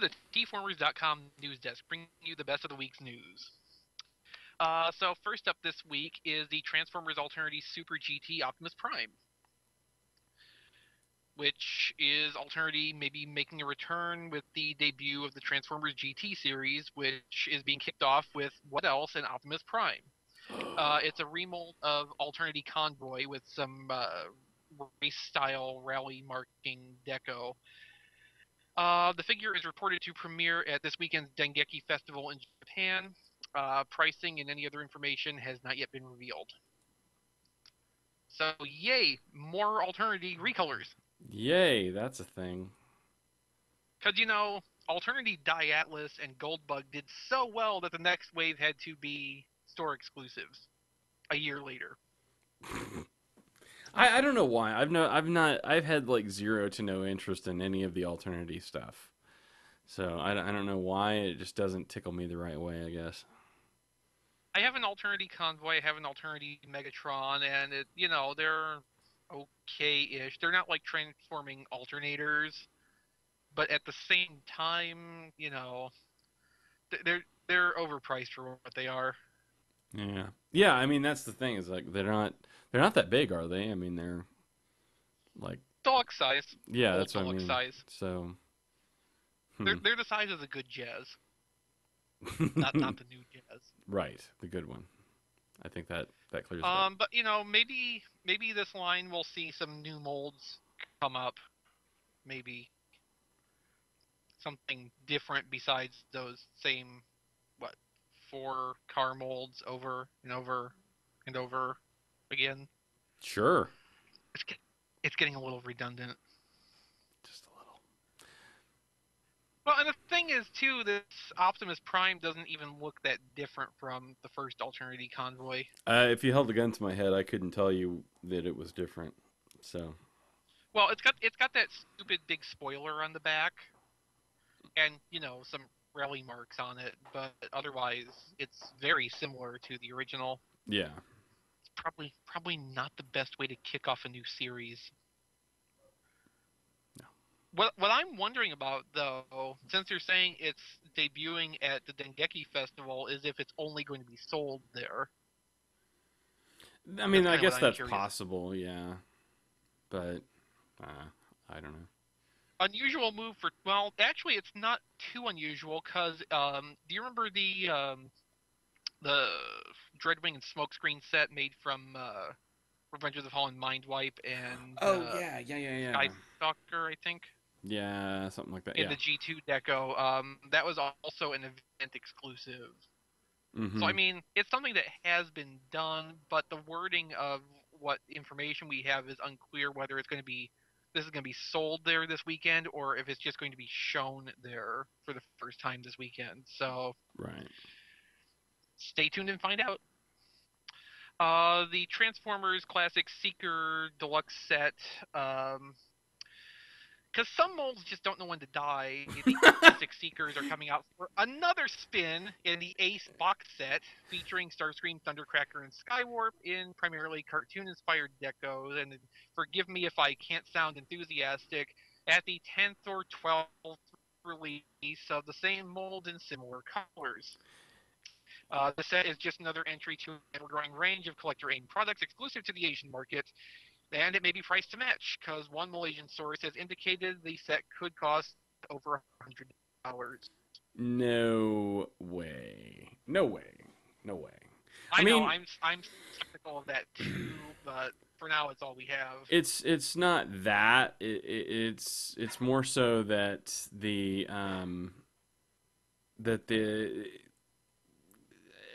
is the tformers.com news desk, bringing you the best of the week's news. So first up this week is the Transformers Alternity Super GT Optimus Prime, which is Alternity maybe making a return with the debut of the Transformers GT series, which is being kicked off with what else in Optimus Prime. It's a remold of Alternity Convoy with some race-style rally marking deco. The figure is reported to premiere at this weekend's Dengeki Festival in Japan. Pricing and any other information has not yet been revealed. So, yay, more Alternity recolors. Yay, that's a thing. Because, Alternity Atlas and Goldbug did so well that the next wave had to be store exclusives a year later. I don't know why. I've had like zero to no interest in any of the Alternity stuff. So I don't know why. It just doesn't tickle me the right way, I guess. I have an Alternity Convoy, I have an Alternity Megatron, and they're okay-ish. They're not like transforming alternators, but at the same time, they're overpriced for what they are. Yeah. Yeah, I mean that's the thing is like they're not that big, are they? I mean they're like Deluxe size, yeah, old that's what I deluxe mean. size. So They're the size of the good Jazz, not the new Jazz. right, the good one. I think that clears it up. But maybe this line will see some new molds come up. Maybe something different besides those same what 4 car molds over and over and over again. Sure. It's it's getting a little redundant. Just a little. Well, and the thing is too, this Optimus Prime doesn't even look that different from the first Alternity Convoy. If you held a gun to my head, I couldn't tell you that it was different. So, Well, it's got that stupid big spoiler on the back, and some rally marks on it, but otherwise it's very similar to the original. yeah. It's probably not the best way to kick off a new series. No. What I'm wondering about though, since you're saying it's debuting at the Dengeki Festival, is if it's only going to be sold there. I That's mean, I kind of what guess I'm that's curious. possible, yeah. But I don't know. Unusual move for, well, actually it's not too unusual because do you remember the Dreadwing and Smokescreen set made from Revenge of the Fallen Mindwipe and Oh yeah, yeah, yeah, yeah. Skystalker, I think, Yeah, something like that. in Yeah. the G2 deco. That was also an event exclusive. So I Mm-hmm. mean, it's something that has been done, but the wording of what information we have is unclear whether this is going to be sold there this weekend or if it's just going to be shown there for the first time this weekend. So Right. stay tuned and find out. The Transformers Classic Seeker Deluxe set. Um, because some molds just don't know when to die. The classic Seekers are coming out for another spin in the Ace box set, featuring Starscream, Thundercracker, and Skywarp in primarily cartoon-inspired decos. And forgive me if I can't sound enthusiastic, at the 10th or 12th release of the same mold in similar colors. The set is just another entry to an ever-growing range of collector-aimed products exclusive to the Asian market, and it may be priced to match, because one Malaysian source has indicated the set could cost over $100. No way. No way. No way. I I know mean, I'm skeptical of that too, but for now it's all we have. it's not that. It's more so that the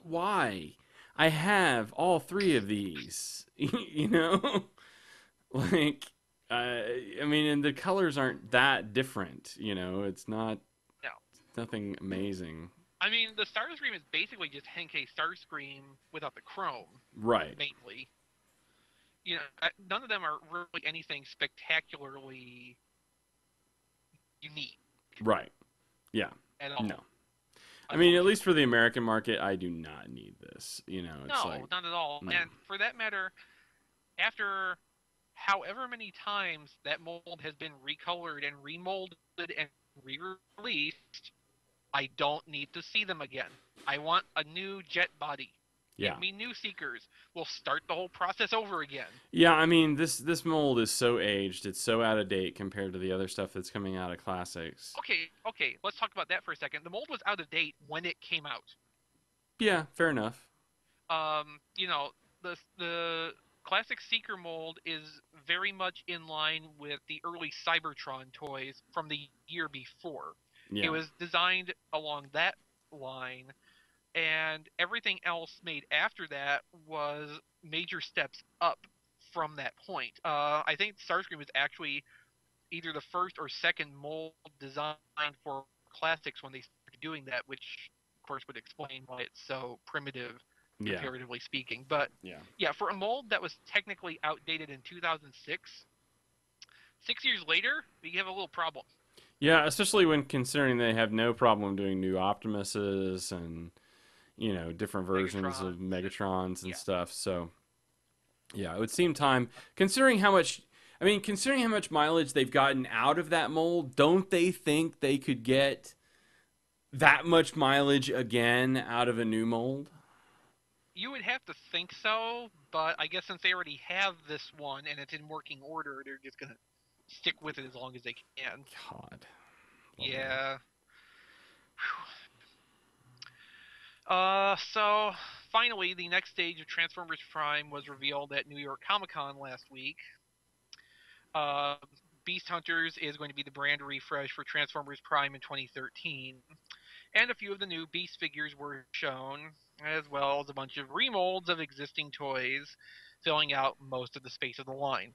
why I have all three of these. You know, like I mean, and the colors aren't that different. You know, it's not No, nothing amazing. I mean the Starscream is basically just Henkei Starscream without the chrome, Right. mainly. None of them are really anything spectacularly unique Right. Yeah. at No. all, I mean, at least for unfortunately. the American market, I do not need this. You know, it's like No, not at all. no. And for that matter, after however many times that mold has been recolored and remolded and re-released, I don't need to see them again. I want a new jet body. Yeah. Give me new Seekers. We'll start the whole process over again. Yeah, I mean this mold is so aged, it's so out of date compared to the other stuff that's coming out of classics. Okay, let's talk about that for a second. The mold was out of date when it came out. Yeah, fair enough. You know, the classic Seeker mold is very much in line with the early Cybertron toys from the year before. It Yeah. was designed along that line, and everything else made after that was major steps up from that point. I think Starscream was actually either the first or second mold designed for classics when they started doing that, which of course would explain why it's so primitive, Yeah. comparatively speaking. But Yeah. yeah, for a mold that was technically outdated in 2006, 6 years later, we have a little problem. Yeah, especially when considering they have no problem doing new Optimuses and different versions of Megatrons and Megatrons and yeah, stuff. So yeah, it would seem time considering how much. I mean, considering how much mileage they've gotten out of that mold, don't they think they could get that much mileage again out of a new mold? you would have to think so, but I guess since they already have this one and it's in working order, they're just gonna stick with it as long as they can. God, lovely. Yeah. So finally, the next stage of Transformers Prime was revealed at New York Comic Con last week. Uh, Beast Hunters is going to be the brand refresh for Transformers Prime in 2013, and a few of the new Beast figures were shown, as well as a bunch of remolds of existing toys, filling out most of the space of the line.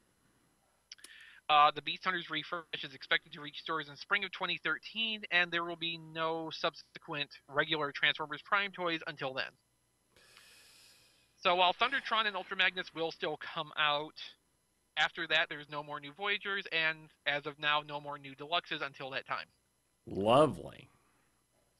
The Beast Hunters refresh is expected to reach stores in spring of 2013, and there will be no subsequent regular Transformers Prime toys until then. So while Thundertron and Ultra Magnus will still come out, after that there's no more new Voyagers, and as of now, no more new Deluxes until that time. Lovely.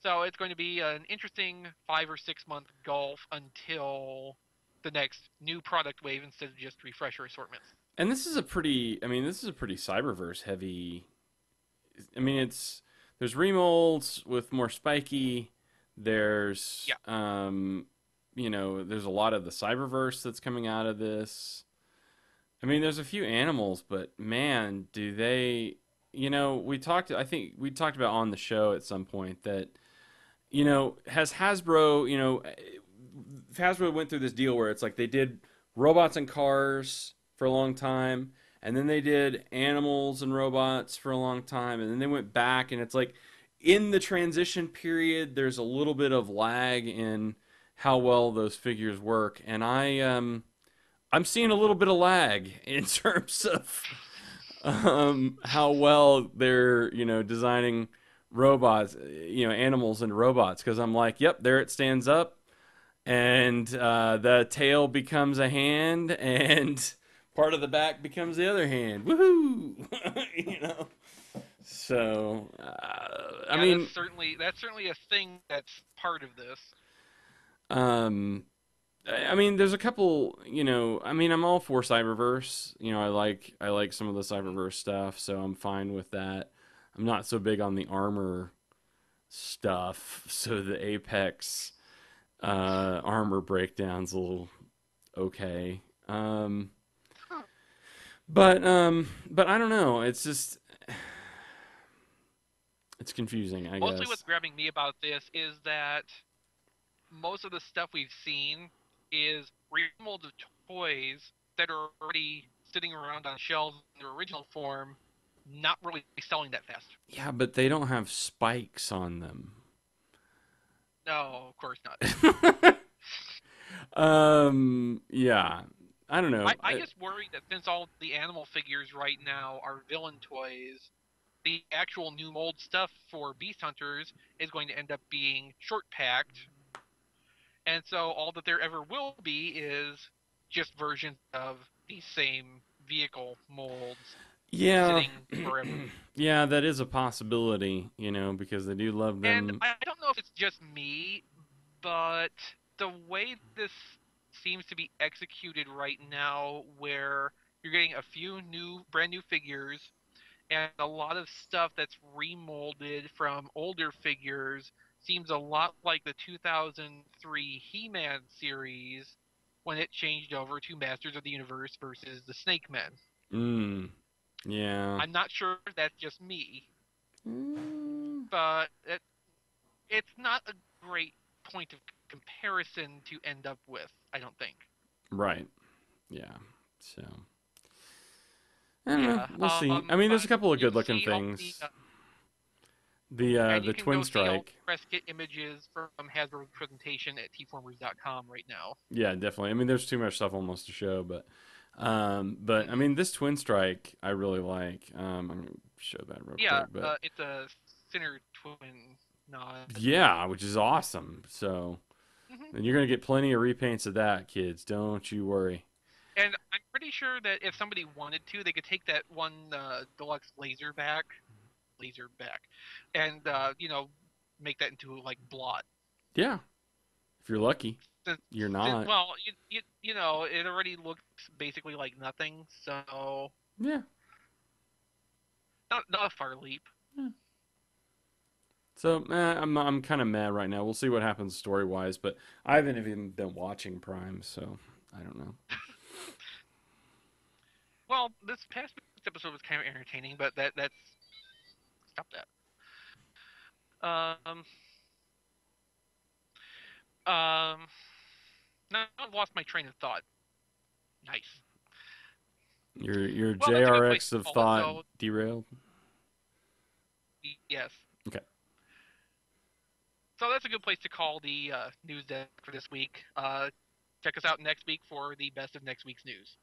So it's going to be an interesting 5 or 6 month gulf until the next new product wave instead of just refresher assortments. And this is a pretty. I mean, this is a pretty Cyberverse heavy. I mean, it's there's remolds with more spiky. There's Yeah, there's a lot of the Cyberverse that's coming out of this. I mean, there's a few animals, but man, do they. We talked. I think we talked about on the show at some point that has Hasbro. Hasbro went through this deal where it's like they did robots and cars for a long time, and then they did animals and robots for a long time, and then they went back, and it's like in the transition period, there's a little bit of lag in how well those figures work, and I'm seeing a little bit of lag in terms of how well they're designing robots, animals and robots, because I'm like, yep, there it stands up, and the tail becomes a hand, and part of the back becomes the other hand. Woohoo! So, I yeah, that's mean, certainly that's certainly a thing that's part of this. um, I mean, there's a couple. I mean, I'm all for Cyberverse. I like some of the Cyberverse stuff, so I'm fine with that. I'm not so big on the armor stuff, so the Apex armor breakdown's a little okay. But I don't know. It's just it's confusing, I Mostly what's guess. grabbing me about this is that most of the stuff we've seen is remolds of toys that are already sitting around on shelves in their original form, not really selling that fast. Yeah, but they don't have spikes on them. No, of course not. Yeah. I don't know. I just worry that since all the animal figures right now are villain toys, the actual new mold stuff for Beast Hunters is going to end up being short packed, and so all that there ever will be is just versions of the same vehicle molds Yeah. sitting forever. Yeah, that is a possibility, because they do love And them. I don't know if it's just me, but the way this seems to be executed right now, where you're getting a few brand new figures, and a lot of stuff that's remolded from older figures seems a lot like the 2003 He-Man series when it changed over to Masters of the Universe versus the Snake Men. Mm. Yeah. I'm not sure if that's just me, Mm. but it's not a great point of comparison to end up with, I don't think. Right. Yeah. So I don't know. Yeah, We'll see. I mean, there's a but couple of you good can looking see all the things. The and you the can Twin go see all Strike. the press kit images from Hasbro's presentation at tformers.com right now. Yeah, definitely. I mean, there's too much stuff almost to show, but I Hmm. mean, this Twin Strike I really like. I'm gonna show that real Yeah, quick, but it's a center twin nod. yeah, which is awesome. So, Hmm. and you're gonna get plenty of repaints of that, kids. Don't you worry. And I'm pretty sure that if somebody wanted to, they could take that one deluxe laser back, and make that into like blot. Yeah, if you're lucky. Since, You're since not. well, it already looks basically like nothing, so Yeah. not a far leap. Yeah. So I'm kind of mad right now. We'll see what happens story wise, but I haven't even been watching Prime, so I don't know. Well, this past week's episode was kind of entertaining, but that's stop that. Um, um, now I've lost my train of thought. Nice. Your Well, that's a good place JRX to of call it. thought So derailed. yes, Okay. so that's a good place to call the news desk for this week. Check us out next week for the best of next week's news.